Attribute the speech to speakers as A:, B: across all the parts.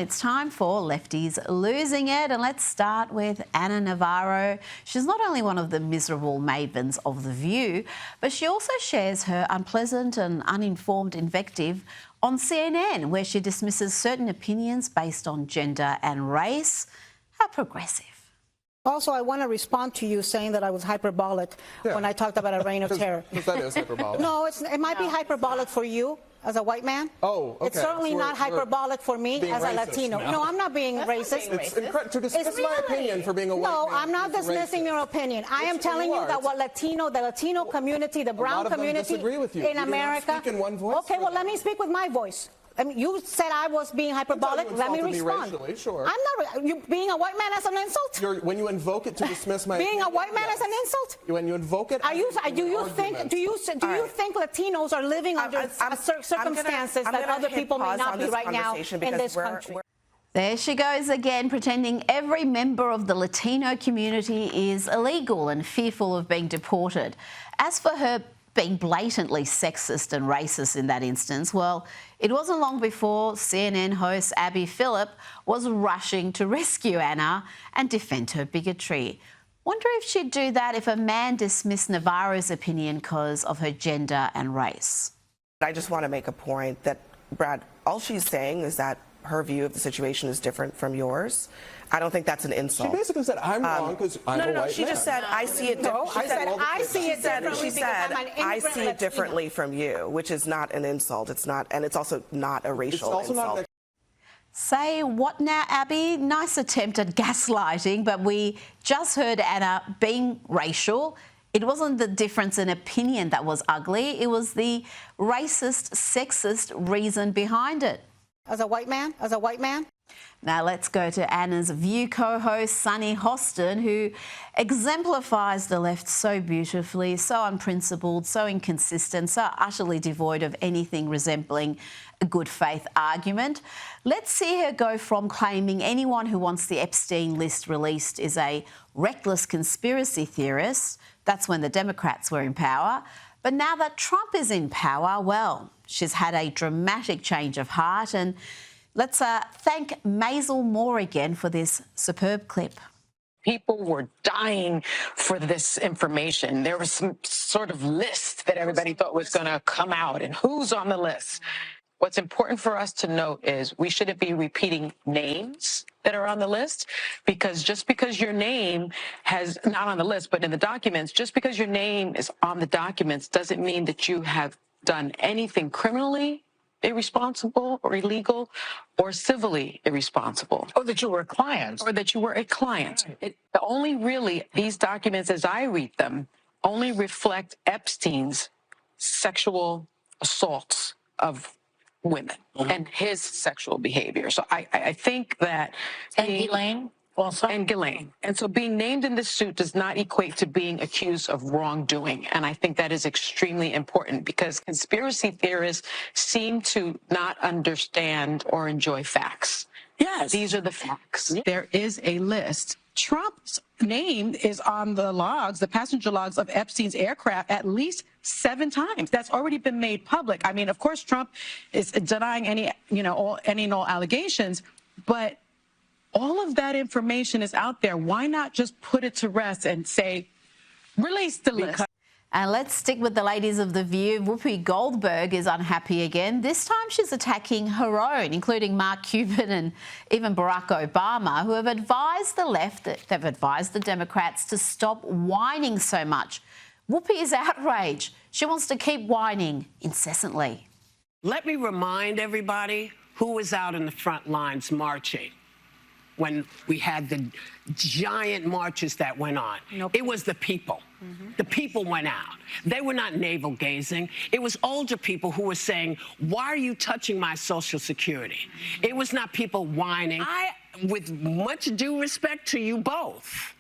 A: It's time for Lefties Losing It, and let's start with Ana Navarro. She's not only one of the miserable mavens of The View, but she also shares her unpleasant and uninformed invective on CNN, where she dismisses certain opinions based on gender and race. How progressive.
B: Also, I want to respond to you saying that I was hyperbolic when I talked about a reign of terror.
C: Because that is hyperbolic.
B: No, it might be hyperbolic for you as a white man.
C: Oh, okay.
B: It's certainly not hyperbolic for me as a
C: racist.
B: Latino. No, I'm not being racist.
C: It's incredible to dismiss my opinion for being a white man.
B: No, I'm not dismissing your opinion. I am telling you that what the Latino community, the brown community in America.
C: Speak in one voice.
B: Okay, well, let me speak with my voice. I mean, you said I was being hyperbolic. Let me respond.
C: Racially, sure.
B: I'm not. You being a white man as an insult?
C: When you invoke it to dismiss my
B: being a white man as an insult?
C: When you invoke it,
B: do you think Latinos are living under circumstances that other people may not be right now in this country?
A: There she goes again, pretending every member of the Latino community is illegal and fearful of being deported. As for her being blatantly sexist and racist in that instance, well, it wasn't long before CNN host Abby Phillip was rushing to rescue Anna and defend her bigotry. Wonder if she'd do that if a man dismissed Navarro's opinion because of her gender and race.
D: I just want to make a point that, Brad, all she's saying is that her view of the situation is different from yours. I don't think that's an insult.
C: She basically said, I'm wrong because I'm a white man.
D: She just said, I see it differently. I see it differently from you, which is not an insult. It's not, and it's also not a racial insult.
A: Say what now, Abby? Nice attempt at gaslighting, but we just heard Anna being racial. It wasn't the difference in opinion that was ugly. It was the racist, sexist reason behind it.
B: As a white man?
A: Now let's go to Anna's View co-host, Sunny Hostin, who exemplifies the left so beautifully, so unprincipled, so inconsistent, so utterly devoid of anything resembling a good faith argument. Let's see her go from claiming anyone who wants the Epstein list released is a reckless conspiracy theorist. That's when the Democrats were in power. But now that Trump is in power, well, she's had a dramatic change of heart. And let's thank Maisel Moore again for this superb clip.
E: People were dying for this information. There was some sort of list that everybody thought was going to come out, and who's on the list. What's important for us to note is we shouldn't be repeating names that are on the list, because just because your name has not on the list, but in the documents, just because your name is on the documents doesn't mean that you have done anything criminally irresponsible or illegal or civilly irresponsible.
F: Or that you were a client.
E: Or that you were a client. These documents, as I read them, only reflect Epstein's sexual assaults of women and his sexual behavior. So I think that...
F: And Ghislaine also?
E: And Ghislaine. And so being named in this suit does not equate to being accused of wrongdoing. And I think that is extremely important, because conspiracy theorists seem to not understand or enjoy facts.
F: Yes.
E: These are the facts.
G: There is a list. Trump's name is on the logs, the passenger logs of Epstein's aircraft at least 7 times. That's already been made public. I mean, of course, Trump is denying any and all allegations, but all of that information is out there. Why not just put it to rest and say, release the list?
A: And let's stick with the ladies of The View. Whoopi Goldberg is unhappy again. This time she's attacking her own, including Mark Cuban and even Barack Obama, who have advised the left, they've advised the Democrats to stop whining so much. Whoopi is outraged. She wants to keep whining incessantly.
H: Let me remind everybody who was out in the front lines marching when we had the giant marches that went on. It was the people. The people went out. They were not navel-gazing. It was older people who were saying, why are you touching my Social Security? It was not people whining. With much due respect to you both,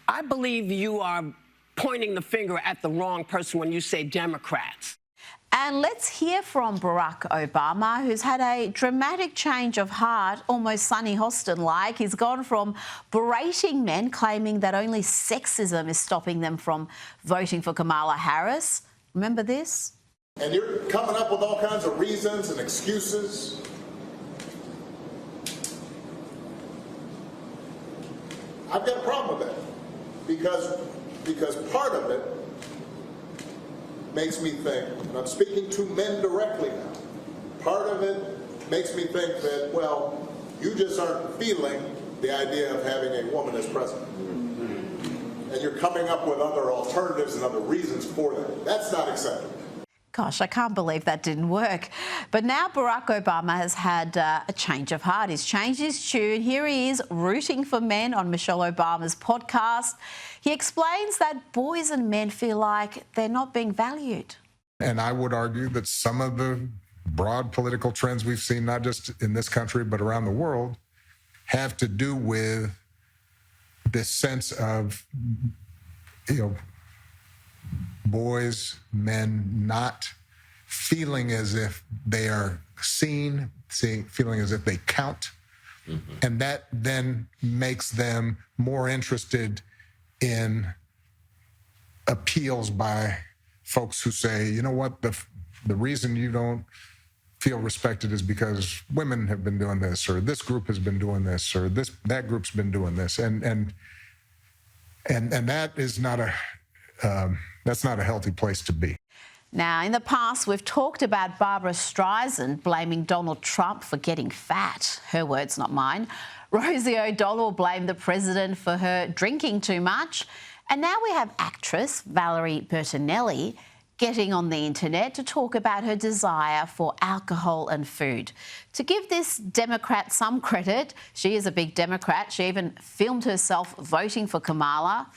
H: I believe you are pointing the finger at the wrong person when you say Democrats.
A: And let's hear from Barack Obama, who's had a dramatic change of heart, almost Sunny Hostin-like. He's gone from berating men, claiming that only sexism is stopping them from voting for Kamala Harris. Remember this?
I: And you're coming up with all kinds of reasons and excuses. I've got a problem with that because part of it makes me think, and I'm speaking to men directly now, part of it makes me think that, well, you just aren't feeling the idea of having a woman as president. And you're coming up with other alternatives and other reasons for that. That's not acceptable.
A: Gosh, I can't believe that didn't work. But now Barack Obama has had a change of heart. He's changed his tune. Here he is rooting for men on Michelle Obama's podcast. He explains that boys and men feel like they're not being valued.
J: And I would argue that some of the broad political trends we've seen, not just in this country, but around the world, have to do with this sense of, boys, men not feeling as if they are seen, feeling as if they count. Mm-hmm. And that then makes them more interested in appeals by folks who say, you know what, the reason you don't feel respected is because women have been doing this, or this group has been doing this, or that group's been doing this. And that is not that's not a healthy place to be.
A: Now, in the past, we've talked about Barbara Streisand blaming Donald Trump for getting fat. Her words, not mine. Rosie O'Donnell blamed the president for her drinking too much. And now we have actress Valerie Bertinelli getting on the internet to talk about her desire for alcohol and food. To give this Democrat some credit, she is a big Democrat. She even filmed herself voting for Kamala.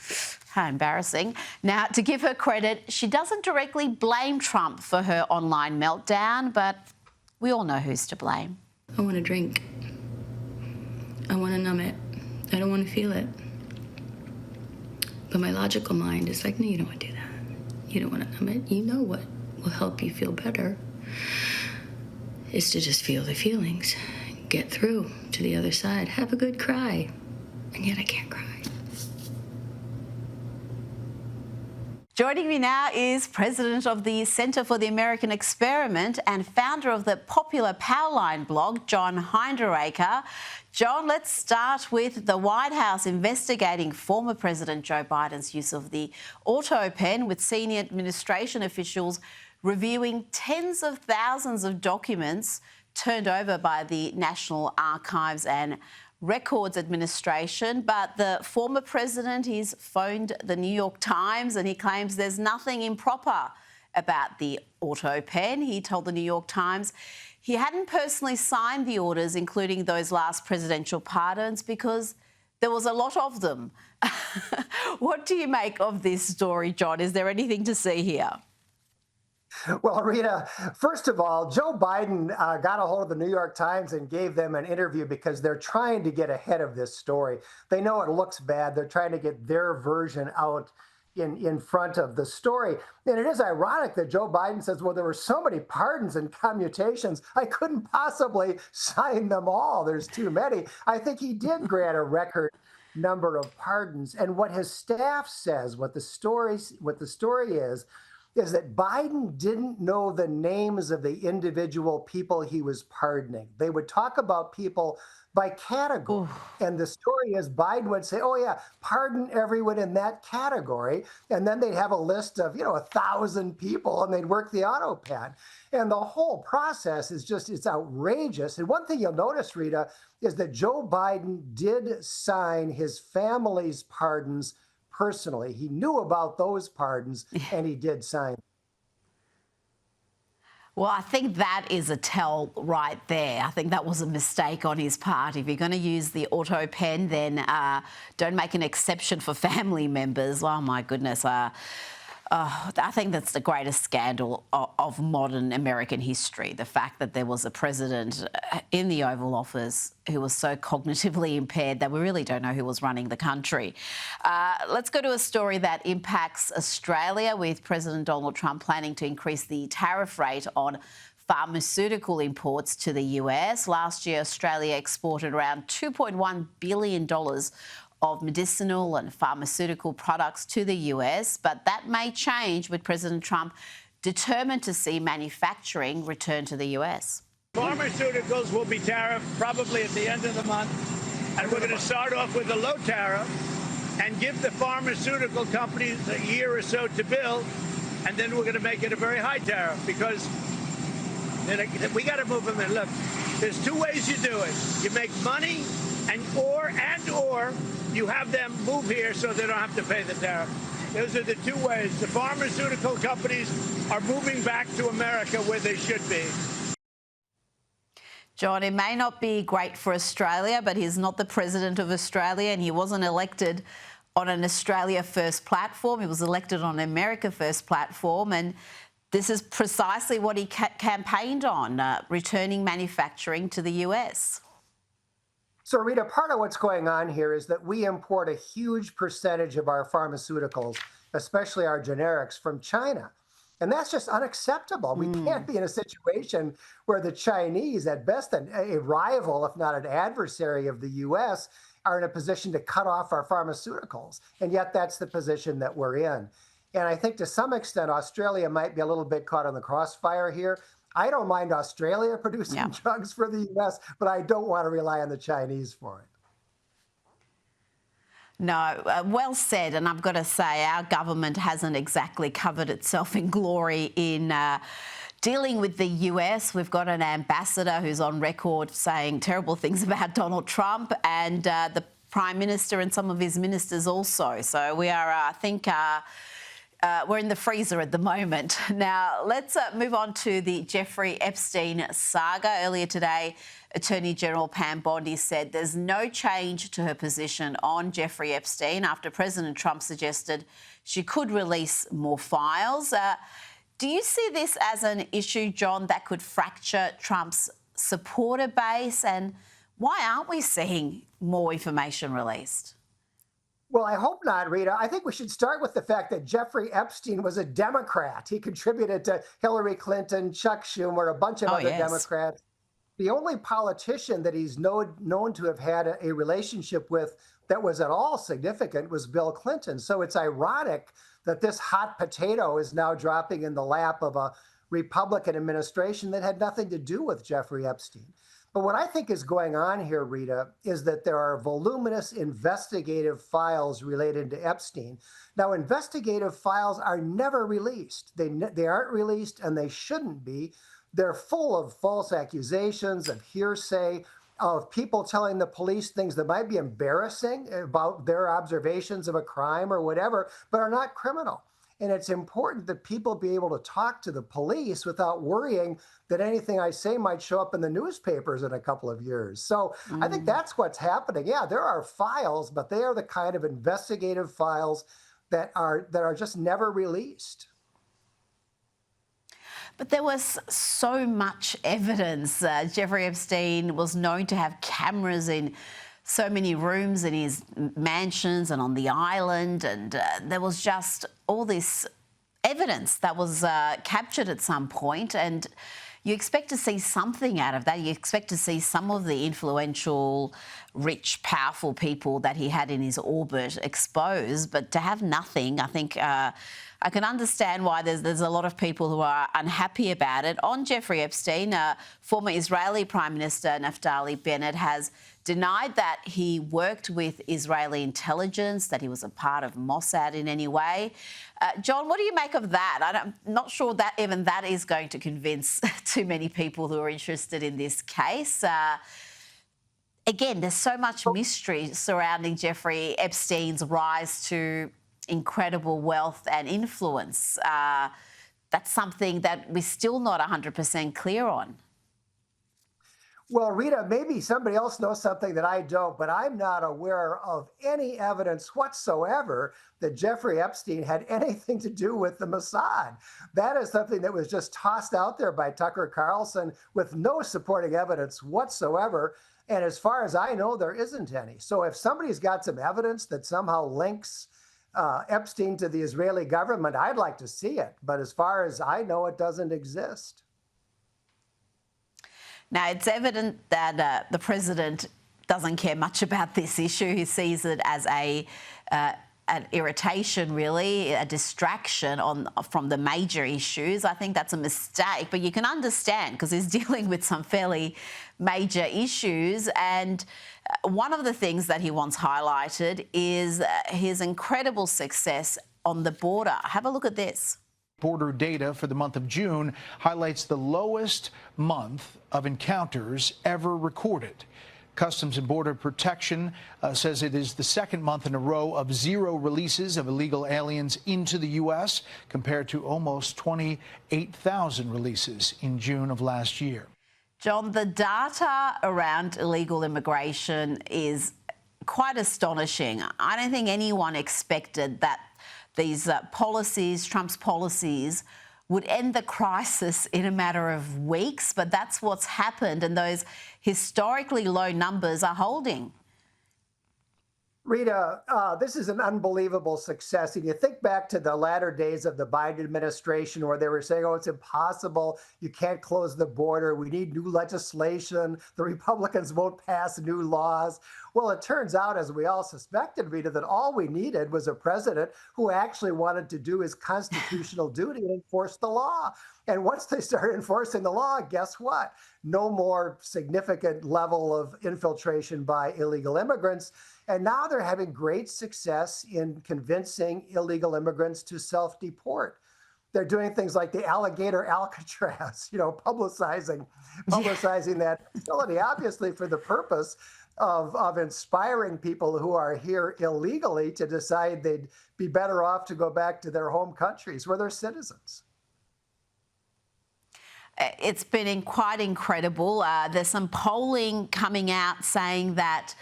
A: How embarrassing. Now, to give her credit, she doesn't directly blame Trump for her online meltdown, but we all know who's to blame.
K: I want to drink. I want to numb it. I don't want to feel it. But my logical mind is like, no, you don't want to do that. You don't want to numb it. You know what will help you feel better is to just feel the feelings, get through to the other side, have a good cry. And yet I can't cry.
A: Joining me now is president of the Centre for the American Experiment and founder of the popular Powerline blog, John Hinderaker. John, let's start with the White House investigating former President Joe Biden's use of the autopen, with senior administration officials reviewing tens of thousands of documents turned over by the National Archives and Records Administration. But the former president, he's phoned the New York Times and he claims there's nothing improper about the autopen. He told the New York Times he hadn't personally signed the orders, including those last presidential pardons, because there was a lot of them. What do you make of this story, John? Is there anything to see here?
L: Well, Rita, first of all, Joe Biden got a hold of the New York Times and gave them an interview because they're trying to get ahead of this story. They know it looks bad. They're trying to get their version out in front of the story. And it is ironic that Joe Biden says, well, there were so many pardons and commutations, I couldn't possibly sign them all. There's too many. I think he did grant a record number of pardons. And what his staff says, what the story is that Biden didn't know the names of the individual people he was pardoning. They would talk about people by category. Ooh. And the story is Biden would say, oh yeah, pardon everyone in that category. And then they'd have a list of, 1,000 people and they'd work the autopen. And the whole process is it's outrageous. And one thing you'll notice, Rita, is that Joe Biden did sign his family's pardons personally. He knew about those pardons and he did sign.
A: Well, I think that is a tell right there. I think that was a mistake on his part. If you're going to use the autopen, then don't make an exception for family members. Oh, my goodness. I think that's the greatest scandal of modern American history, the fact that there was a president in the Oval Office who was so cognitively impaired that we really don't know who was running the country. Let's go to a story that impacts Australia, with President Donald Trump planning to increase the tariff rate on pharmaceutical imports to the US. Last year, Australia exported around $2.1 billion of medicinal and pharmaceutical products to the US, but that may change with President Trump determined to see manufacturing return to the US.
M: Pharmaceuticals will be tariffed probably at the end of the month, And we're going to start off with a low tariff and give the pharmaceutical companies a year or so to build, and then we're going to make it a very high tariff because we got to move them in. Look, there's two ways you do it. You make money or you have them move here so they don't have to pay the tariff. Those are the two ways. The pharmaceutical companies are moving back to America where they should be.
A: John, it may not be great for Australia, but he's not the president of Australia, and he wasn't elected on an Australia First platform. He was elected on an America First platform, and this is precisely what he campaigned on, returning manufacturing to the US.
L: So, Rita, part of what's going on here is that we import a huge percentage of our pharmaceuticals, especially our generics, from China. And that's just unacceptable. We can't be in a situation where the Chinese, at best a rival, if not an adversary of the U.S., are in a position to cut off our pharmaceuticals. And yet that's the position that we're in. And I think to some extent, Australia might be a little bit caught on the crossfire here. I don't mind Australia producing drugs for the U.S., but I don't want to rely on the Chinese for it.
A: No, well said. And I've got to say, our government hasn't exactly covered itself in glory in dealing with the US. We've got an ambassador who's on record saying terrible things about Donald Trump, and the Prime Minister and some of his ministers also. So we are, I think, we're in the freezer at the moment. Now, let's move on to the Jeffrey Epstein saga. Earlier today, Attorney General Pam Bondi said there's no change to her position on Jeffrey Epstein after President Trump suggested she could release more files. Do you see this as an issue, John, that could fracture Trump's supporter base? And why aren't we seeing more information released?
L: Well, I hope not, Rita. I think we should start with the fact that Jeffrey Epstein was a Democrat. He contributed to Hillary Clinton, Chuck Schumer, a bunch of other Democrats. The only politician that he's known to have had a relationship with that was at all significant was Bill Clinton. So it's ironic that this hot potato is now dropping in the lap of a Republican administration that had nothing to do with Jeffrey Epstein. But what I think is going on here, Rita, is that there are voluminous investigative files related to Epstein. Now, investigative files are never released. They aren't released, and they shouldn't be. They're full of false accusations, of hearsay, of people telling the police things that might be embarrassing about their observations of a crime or whatever, but are not criminal. And it's important that people be able to talk to the police without worrying that anything I say might show up in the newspapers in a couple of years. So I think that's what's happening. Yeah, there are files, but they are the kind of investigative files that are just never released.
A: But there was so much evidence. Jeffrey Epstein was known to have cameras in so many rooms in his mansions and on the island, and there was just all this evidence that was captured at some point, and you expect to see something out of that. You expect to see some of the influential, rich, powerful people that he had in his orbit exposed, but to have nothing, I think I can understand why there's a lot of people who are unhappy about it. On Jeffrey Epstein, former Israeli Prime Minister Naftali Bennett has denied that he worked with Israeli intelligence, that he was a part of Mossad in any way. John, what do you make of that? I'm not sure that even that is going to convince too many people who are interested in this case. Again, there's so much mystery surrounding Jeffrey Epstein's rise to incredible wealth and influence. That's something that we're still not 100% clear on.
L: Well, Rita, maybe somebody else knows something that I don't, but I'm not aware of any evidence whatsoever that Jeffrey Epstein had anything to do with the Mossad. That is something that was just tossed out there by Tucker Carlson with no supporting evidence whatsoever. And as far as I know, there isn't any. So if somebody's got some evidence that somehow links Epstein to the Israeli government, I'd like to see it. But as far as I know, it doesn't exist.
A: Now, it's evident that the president doesn't care much about this issue. He sees it as a an irritation, really, a distraction from the major issues. I think that's a mistake, but you can understand because he's dealing with some fairly major issues. And one of the things that he wants highlighted is his incredible success on the border. Have a look at this.
N: Border data for the month of June highlights the lowest month of encounters ever recorded. Customs and Border Protection says it is the second month in a row of 0 releases of illegal aliens into the U.S., compared to almost 28,000 releases in June of last year.
A: John, the data around illegal immigration is quite astonishing. I don't think anyone expected that these policies, Trump's policies, would end the crisis in a matter of weeks, but that's what's happened, and those historically low numbers are holding.
L: Rita, this is an unbelievable success. If you think back to the latter days of the Biden administration where they were saying, oh, it's impossible, you can't close the border, we need new legislation, the Republicans won't pass new laws. Well, it turns out, as we all suspected, Rita, that all we needed was a president who actually wanted to do his constitutional duty and enforce the law. And once they started enforcing the law, guess what? No more significant level of infiltration by illegal immigrants. And now they're having great success in convincing illegal immigrants to self-deport. They're doing things like the alligator Alcatraz, publicizing that facility, obviously for the purpose of inspiring people who are here illegally to decide they'd be better off to go back to their home countries where they're citizens.
A: It's been quite incredible. There's some polling coming out saying that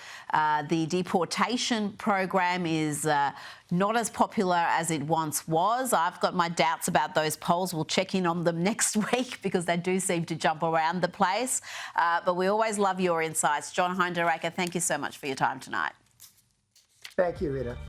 A: the deportation program is not as popular as it once was. I've got my doubts about those polls. We'll check in on them next week because they do seem to jump around the place. But we always love your insights. John Hinderaker, thank you so much for your time tonight.
L: Thank you, Rita.